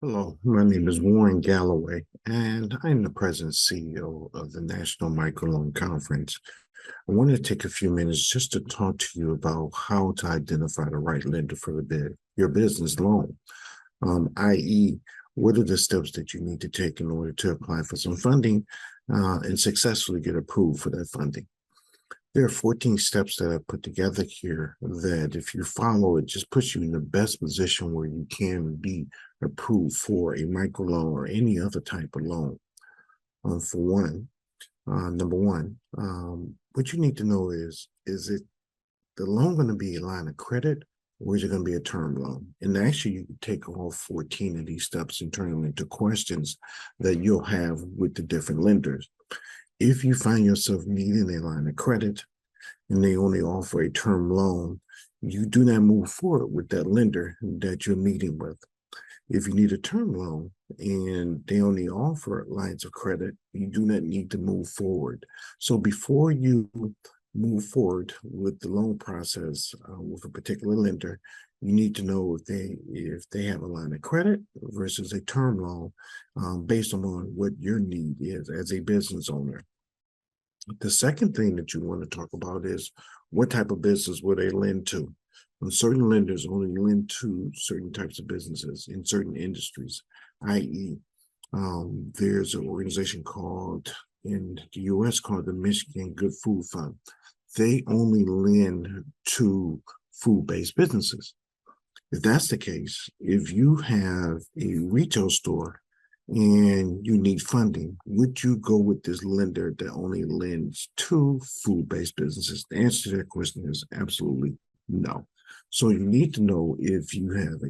Hello, my name is Warren Galloway, and I'm the President and CEO of the National Microloan Conference. I want to take a few minutes just to talk to you about how to identify the right lender for your business loan, i.e., what are the steps that you need to take in order to apply for some funding and successfully get approved for that funding. There are 14 steps that I put together here that if you follow, it just puts you in the best position where you can be approved for a microloan or any other type of loan. Number one, what you need to know is it the loan going to be a line of credit or is it going to be a term loan? And actually, you can take all 14 of these steps and turn them into questions that you'll have with the different lenders. If you find yourself needing a line of credit and they only offer a term loan, you do not move forward with that lender that you're meeting with. If you need a term loan and they only offer lines of credit, you do not need to move forward. So before you move forward with the loan process with a particular lender, you need to know if they have a line of credit versus a term loan based on what your need is as a business owner. The second thing that you want to talk about is what type of business will they lend to? And certain lenders only lend to certain types of businesses in certain industries, i.e., there's an organization called in the U.S. called the Michigan Good Food Fund. They only lend to food-based businesses. If that's the case, if you have a retail store and you need funding, would you go with this lender that only lends to food-based businesses? The answer to that question is absolutely no. So you need to know if you have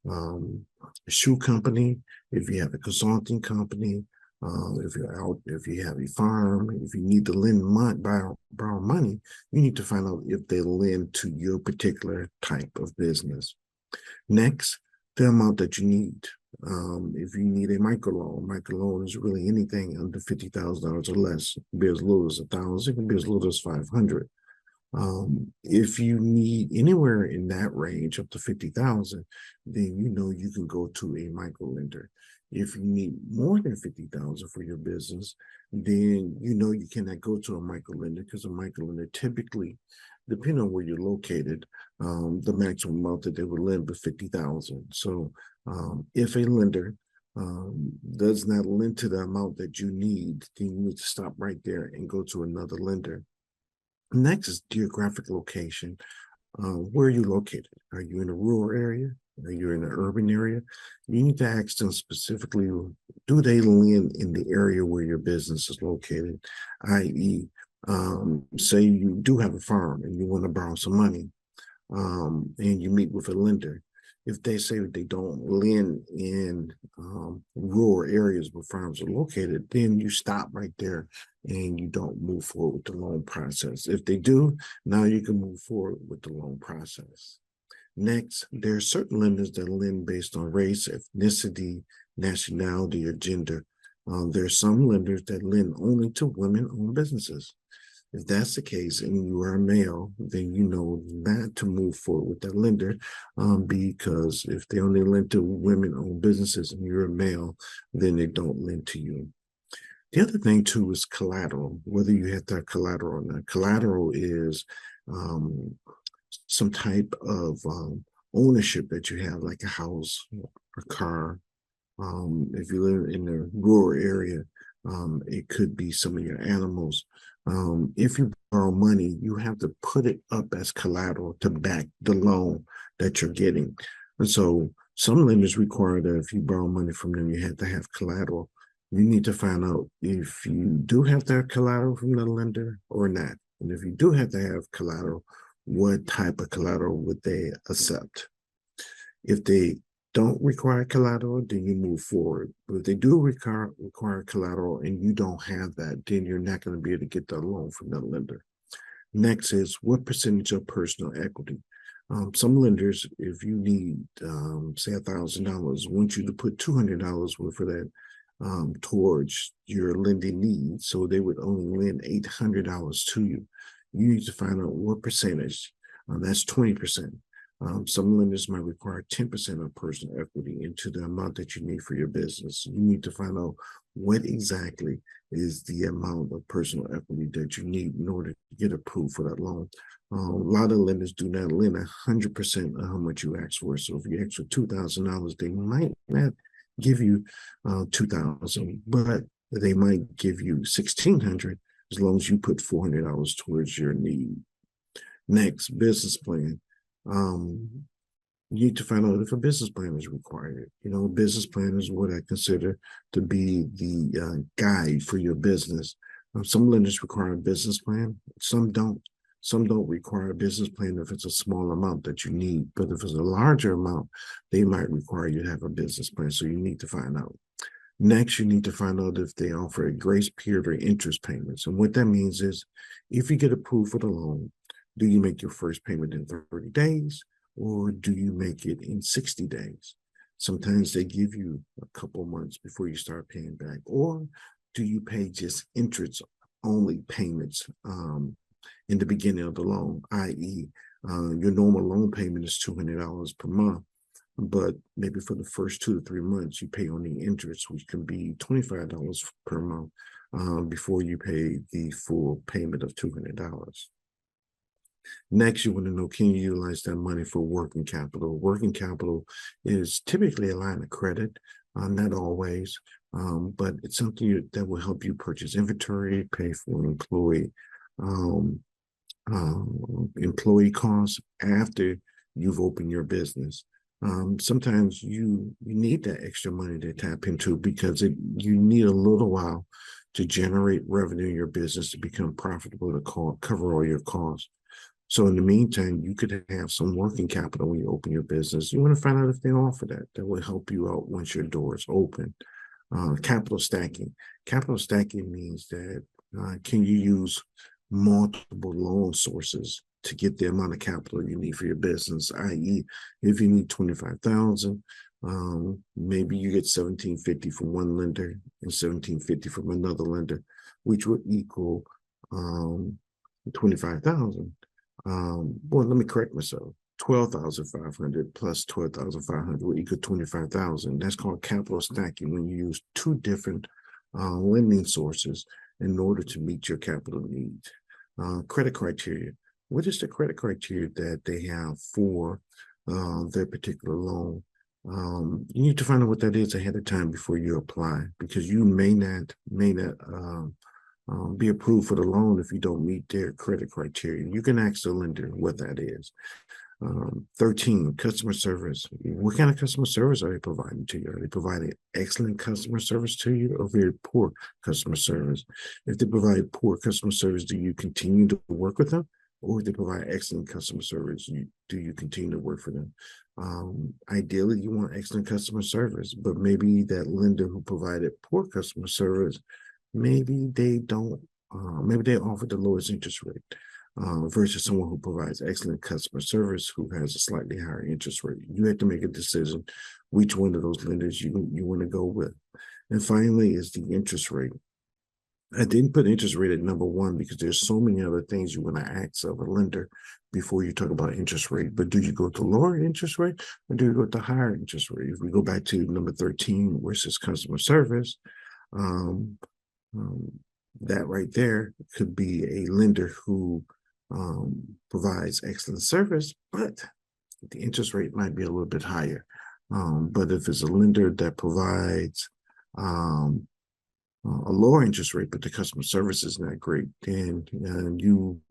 a shoe company, if you have a consulting company, if you have a farm, if you need to borrow money, you need to find out if they lend to your particular type of business. Next, the amount that you need. If you need a microloan is really anything under $50,000 or less. It can be as little as 1,000. It can be as little as 500. If you need anywhere in that range up to 50,000, then you know you can go to a micro lender. If you need more than 50,000 for your business, then you know you cannot go to a micro lender because a micro lender typically, depending on where you're located, the maximum amount that they would lend is 50,000. So if a lender does not lend to the amount that you need, then you need to stop right there and go to another lender. Next is geographic location. Where are you located? Are you in a rural area? Are you in an urban area? You need to ask them specifically, do they lend in the area where your business is located? I.e., say you do have a farm and you want to borrow some money and you meet with a lender. If they say that they don't lend in rural areas where farms are located, then you stop right there and you don't move forward with the loan process. If they do, now you can move forward with the loan process. Next, there are certain lenders that lend based on race, ethnicity, nationality, or gender. There are some lenders that lend only to women-owned businesses. If that's the case and you are a male, then you know not to move forward with that lender because if they only lend to women-owned businesses and you're a male, then they don't lend to you. The other thing, too, is collateral, whether you have that collateral or not. Collateral is some type of ownership that you have, like a house, a car. If you live in a rural area, it could be some of your animals. If you borrow money, you have to put it up as collateral to back the loan that you're getting. And so some lenders require that if you borrow money from them, you have to have collateral. You need to find out if you do have to have collateral from the lender or not. And if you do have to have collateral, what type of collateral would they accept? If they don't require collateral, then you move forward. But if they do require collateral and you don't have that, then you're not going to be able to get the loan from the lender. Next is what percentage of personal equity? Some lenders, if you need, say, $1,000, want you to put $200 worth of that towards your lending needs. So they would only lend $800 to you. You need to find out what percentage. That's 20%. Some lenders might require 10% of personal equity into the amount that you need for your business. You need to find out what exactly is the amount of personal equity that you need in order to get approved for that loan. A lot of lenders do not lend 100% of how much you ask for. So if you ask for $2,000, they might not give you 2,000, but they might give you 1,600 as long as you put $400 towards your need. Next, business plan. You need to find out if a business plan is required. A business plan is what I consider to be the guide for your business. Some lenders require a business plan, some don't. Some don't require a business plan if it's a small amount that you need, but if it's a larger amount, they might require you to have a business plan. So you need to find out. Next, you need to find out if they offer a grace period or interest payments. And what that means is if you get approved for the loan, do you make your first payment in 30 days or do you make it in 60 days? Sometimes they give you a couple months before you start paying back. Or do you pay just interest only payments in the beginning of the loan, i.e., your normal loan payment is $200 per month, but maybe for the first 2 to 3 months, you pay only interest, which can be $25 per month before you pay the full payment of $200. Next, you want to know, can you utilize that money for working capital? Working capital is typically a line of credit, not always, but it's something that will help you purchase inventory, pay for employee costs after you've opened your business. Sometimes you need that extra money to tap into because you need a little while to generate revenue in your business to become profitable to cover all your costs. So in the meantime, you could have some working capital when you open your business. You want to find out if they offer that. That will help you out once your door is open. Capital stacking. Capital stacking means that can you use multiple loan sources to get the amount of capital you need for your business, i.e., if you need $25,000, maybe you get $1,750 from one lender and $1,750 from another lender, which would equal $25,000. Well, let me correct myself. 12,500 plus 12,500 will equal 25,000. That's called capital stacking when you use two different lending sources in order to meet your capital needs. Credit criteria. What is the credit criteria that they have for their particular loan? You need to find out what that is ahead of time before you apply, because you may not be approved for the loan if you don't meet their credit criteria. You can ask the lender what that is. 13, customer service. What kind of customer service are they providing to you? Are they providing excellent customer service to you or very poor customer service? If they provide poor customer service, do you continue to work with them? Or if they provide excellent customer service, do you continue to work for them? Ideally, you want excellent customer service, but maybe that lender who provided poor customer service, maybe they don't, maybe they offer the lowest interest rate. Versus someone who provides excellent customer service who has a slightly higher interest rate. You have to make a decision which one of those lenders you want to go with. And finally is the interest rate. I didn't put interest rate at number one because there's so many other things you want to ask of a lender before you talk about interest rate. But do you go to lower interest rate or do you go to higher interest rate? If we go back to number 13, which is customer service, that right there could be a lender who provides excellent service, but the interest rate might be a little bit higher. But if it's a lender that provides a lower interest rate, but the customer service is not great, then you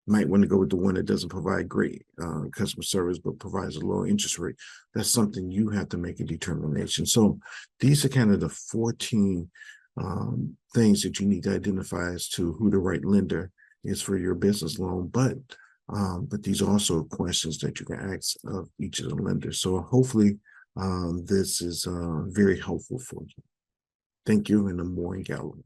might want to go with the one that doesn't provide great customer service, but provides a lower interest rate. That's something you have to make a determination. So these are kind of the 14 things that you need to identify as to who the right lender is for your business loan, but these are also questions that you can ask of each of the lenders. So hopefully this is very helpful for you. Thank you, and I'm Galloway.